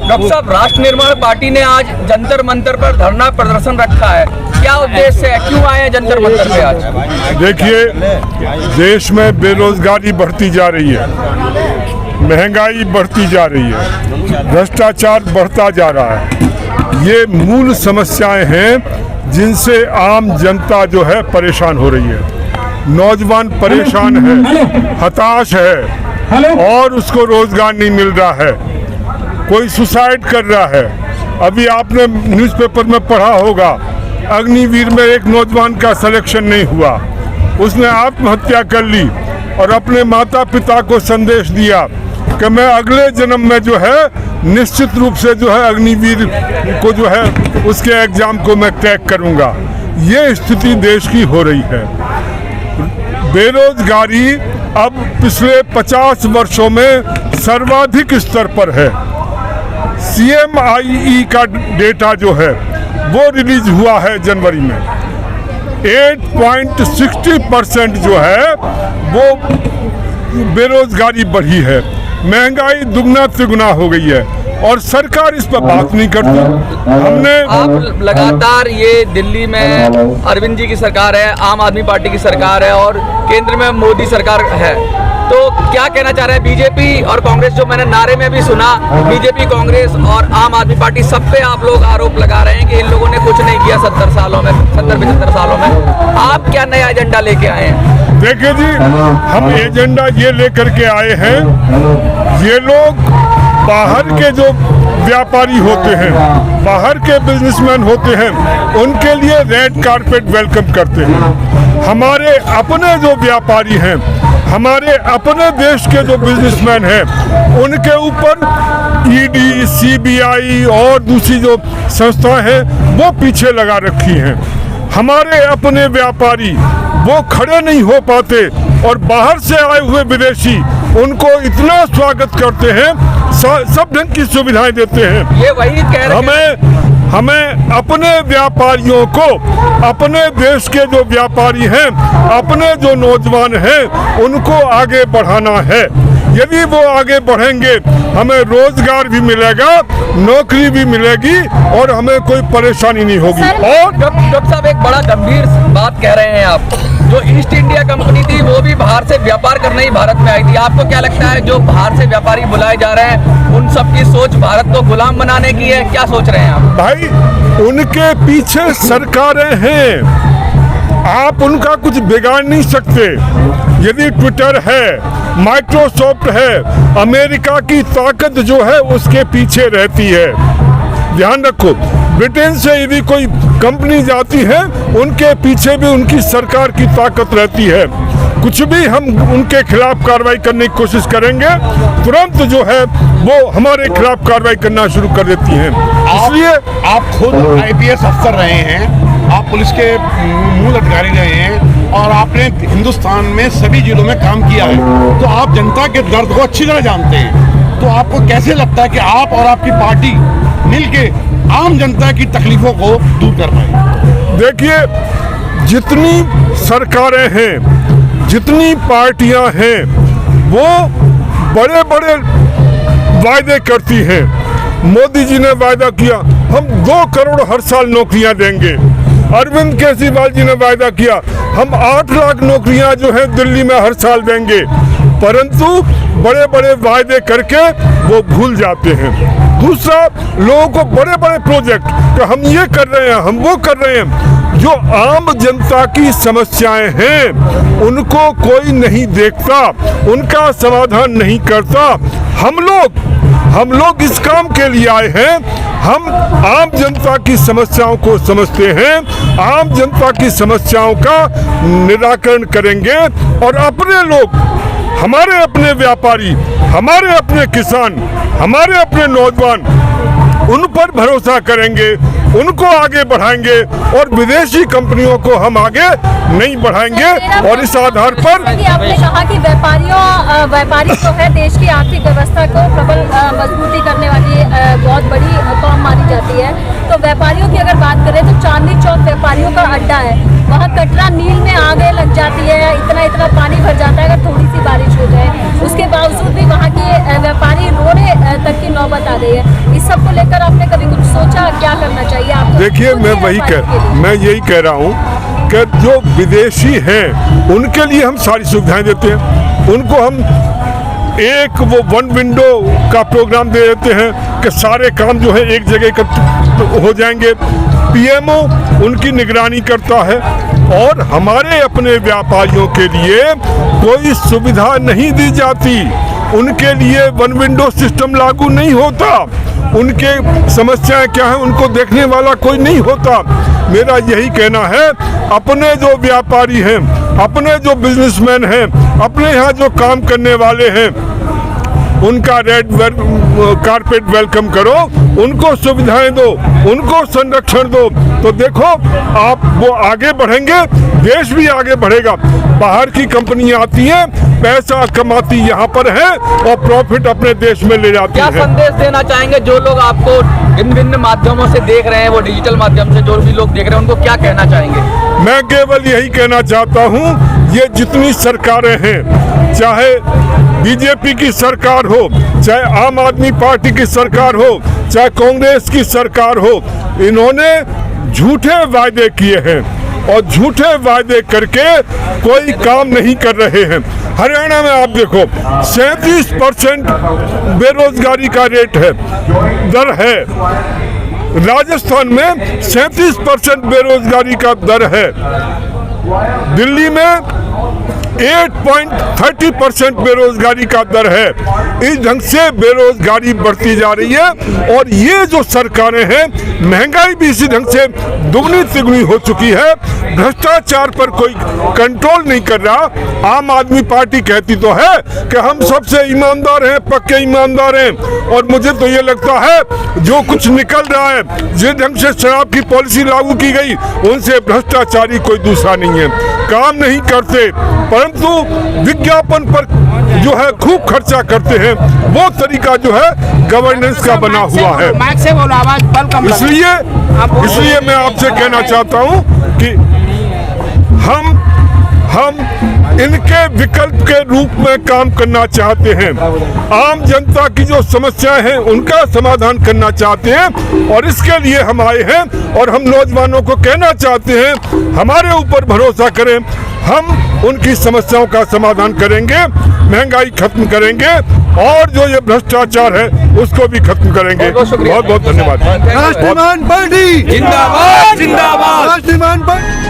Doctor साहब, राष्ट्र निर्माण पार्टी ने आज जंतर मंतर पर धरना प्रदर्शन रखा है, क्या उद्देश्य है, क्यों आए हैं जंतर मंतर पे आज? देखिए, देश में बेरोजगारी बढ़ती जा रही है, महंगाई बढ़ती जा रही है, भ्रष्टाचार बढ़ता जा रहा है। ये मूल समस्याएं हैं जिनसे आम जनता जो है परेशान हो रही है। नौजवान परेशान है, हताश है और उसको रोजगार नहीं मिल रहा है। कोई सुसाइड कर रहा है। अभी आपने न्यूज़पेपर में पढ़ा होगा, अग्निवीर में एक नौजवान का सिलेक्शन नहीं हुआ, उसने आत्महत्या कर ली और अपने माता पिता को संदेश दिया कि मैं अगले जन्म में जो है निश्चित रूप से जो है अग्निवीर को जो है उसके एग्जाम को मैं क्रैक करूंगा। ये स्थिति देश की हो रही है। बेरोजगारी अब पिछले 50 वर्षों में सर्वाधिक स्तर पर है। CMIE का डेटा जो है वो रिलीज हुआ है जनवरी में। 8.60% जो है वो बेरोजगारी बढ़ी है, महंगाई दुगना तिगुना हो गई है और सरकार इस पर बात नहीं करती। आप लगातार ये दिल्ली में अरविंद जी की सरकार है, आम आदमी पार्टी की सरकार है और केंद्र में मोदी सरकार है, तो क्या कहना चाह रहे हैं? बीजेपी और कांग्रेस, जो मैंने नारे में भी सुना, बीजेपी, कांग्रेस और आम आदमी पार्टी, सब पे आप लोग आरोप लगा रहे हैं कि इन लोगों ने कुछ नहीं किया 70 सालों में, 70-75 सालों में। आप क्या नया एजेंडा लेके आए हैं? देखिए जी, हम एजेंडा ये लेकर के आए हैं, ये लोग बाहर के जो व्यापारी होते हैं, बाहर के बिजनेसमैन होते हैं, उनके लिए रेड कारपेट वेलकम करते हैं। हमारे अपने जो व्यापारी हैं, हमारे अपने देश के जो बिजनेसमैन हैं, उनके ऊपर ED, CBI और दूसरी जो संस्थाएं हैं वो पीछे लगा रखी हैं। हमारे अपने व्यापारी वो खड़े नहीं हो पाते और बाहर से आए हुए विदेशी उनको इतना स्वागत करते हैं, सब ढंग की सुविधाएं देते हैं। ये वही कह रहे हैं, हमें अपने व्यापारियों को, अपने देश के जो व्यापारी हैं, अपने जो नौजवान हैं, उनको आगे बढ़ाना है। यदि वो आगे बढ़ेंगे, हमें रोजगार भी मिलेगा, नौकरी भी मिलेगी और हमें कोई परेशानी नहीं होगी। और डॉक्टर साहब, एक बड़ा गंभीर बात कह रहे हैं आप, जो ईस्ट इंडिया कंपनी थी वो भी बाहर से व्यापार करने ही भारत में आई थी। आपको क्या लगता है, जो बाहर से व्यापारी बुलाए जा रहे हैं, उन सब की सोच भारत को गुलाम बनाने की है? क्या सोच रहे हैं आप? भाई, उनके पीछे सरकारें हैं, आप उनका कुछ बिगाड़ नहीं सकते। यदि ट्विटर है, माइक्रोसॉफ्ट है, अमेरिका की ताकत जो है उसके पीछे रहती है। ध्यान रखो, ब्रिटेन से यदि कोई कंपनी जाती है, उनके पीछे भी उनकी सरकार की ताकत रहती है। कुछ भी हम उनके खिलाफ कार्रवाई करने की कोशिश करेंगे, तुरंत जो है वो हमारे खिलाफ कार्रवाई करना शुरू कर देती हैं। इसलिए आप खुद IPS अफसर रहे हैं, आप पुलिस के मूल अधिकारी रहे हैं और आपने हिंदुस्तान में सभी जिलों में काम किया है, तो आप जनता के दर्द को अच्छी तरह जानते हैं। तो आपको कैसे लगता है कि आप और आपकी पार्टी मिलके आम जनता की तकलीफों को दूर कर पाए? देखिए, जितनी सरकारें हैं, जितनी पार्टियां हैं, वो बड़े बड़े वायदे करती हैं। मोदी जी ने वायदा किया हम 2 करोड़ हर साल नौकरियां देंगे। अरविंद केजरीवाल जी ने वायदा किया हम 8 लाख नौकरियां जो है दिल्ली में हर साल देंगे, परंतु बड़े बड़े वायदे करके वो भूल जाते हैं। दूसरा, लोगों को बड़े बड़े प्रोजेक्ट कि हम ये कर रहे हैं, हम वो कर रहे हैं, जो आम जनता की समस्याएं हैं उनको कोई नहीं देखता, उनका समाधान नहीं करता। हम लोग इस काम के लिए आए हैं, हम आम जनता की समस्याओं को समझते हैं, आम जनता की समस्याओं का निराकरण करेंगे और अपने लोग, हमारे अपने व्यापारी, हमारे अपने किसान, हमारे अपने नौजवान, उन पर भरोसा करेंगे, उनको आगे बढ़ाएंगे और विदेशी कंपनियों को हम आगे नहीं बढ़ाएंगे। और इस आधार पर आपने कहा कि व्यापारी जो है देश की आर्थिक व्यवस्था को प्रबल मजबूती करने वाली बहुत बड़ी कौम मानी जाती है, तो व्यापारियों की अगर बात करें तो चांदनी चौक व्यापारियों का अड्डा है, वहाँ कटरा नील में आग लग जाती है, इतना पानी भर जाता है अगर थोड़ी सी बारिश हो जाए, उसके बावजूद भी वहाँ के व्यापारी रोने तक की नौबत आ गई है। इस सब को लेकर आपने कभी कुछ सोचा, क्या करना चाहिए आपको? देखिए, मैं यही कह रहा हूँ कि जो विदेशी हैं उनके लिए हम सारी सुविधाएं देते हैं। उनको हम एक वो वन विंडो का प्रोग्राम दे देते हैं कि सारे काम जो है एक जगह इकट्ठे हो जाएंगे। पीएमओ उनकी निगरानी करता है और हमारे अपने व्यापारियों के लिए कोई सुविधा नहीं दी जाती। उनके लिए वन विंडो सिस्टम लागू नहीं होता। उनके समस्याएं क्या है उनको देखने वाला कोई नहीं होता। मेरा यही कहना है, अपने जो व्यापारी हैं, अपने जो बिजनेसमैन हैं, अपने यहाँ जो काम करने वाले हैं, उनका रेड कारपेट वेलकम करो, उनको सुविधाएं दो, उनको संरक्षण दो। तो देखो आप वो आगे बढ़ेंगे, देश भी आगे बढ़ेगा। बाहर की कंपनियां आती हैं, पैसा कमाती यहाँ पर है और प्रॉफिट अपने देश में ले जाती क्या है। संदेश देना चाहेंगे जो लोग आपको भिन्न भिन्न माध्यमों से देख रहे हैं, वो डिजिटल माध्यम से जो भी लोग देख रहे हैं, उनको क्या कहना चाहेंगे? मैं केवल यही कहना चाहता हूँ, ये जितनी सरकारें हैं, चाहे बीजेपी की सरकार हो, चाहे आम आदमी पार्टी की सरकार हो, चाहे कांग्रेस की सरकार हो, इन्होंने झूठे वायदे किए हैं और झूठे वायदे करके कोई काम नहीं कर रहे हैं। हरियाणा में आप देखो 37% बेरोजगारी का रेट है, दर है। राजस्थान में 37% बेरोजगारी का दर है। दिल्ली में 8.30% बेरोजगारी का दर है। इस ढंग से बेरोजगारी बढ़ती जा रही है और ये जो सरकारें हैं, महंगाई भी इसी ढंग से दुगनी तिगुनी हो चुकी है। भ्रष्टाचार पर कोई कंट्रोल नहीं कर रहा। आम आदमी पार्टी कहती तो है कि हम सबसे ईमानदार हैं, पक्के ईमानदार हैं, और मुझे तो ये लगता है जो कुछ निकल रहा है, जिस ढंग से शराब की पॉलिसी लागू की गई, उनसे भ्रष्टाचारी कोई दूसरा नहीं है। काम नहीं करते, परंतु विज्ञापन पर जो है खूब खर्चा करते हैं। वो तरीका जो है गवर्नेंस का बना हुआ है। इसलिए मैं आपसे कहना चाहता हूं कि हम इनके विकल्प के रूप में काम करना चाहते हैं। आम जनता की जो समस्याएं हैं उनका समाधान करना चाहते हैं और इसके लिए हम आए हैं। और हम नौजवानों को कहना चाहते हैं, हमारे ऊपर भरोसा करें, हम उनकी समस्याओं का समाधान करेंगे, महंगाई खत्म करेंगे और जो ये भ्रष्टाचार है उसको भी खत्म करेंगे। बहुत बहुत धन्यवाद। राष्ट्रवादी पार्टी जिंदाबाद, जिंदाबाद। राष्ट्रवादी पार्टी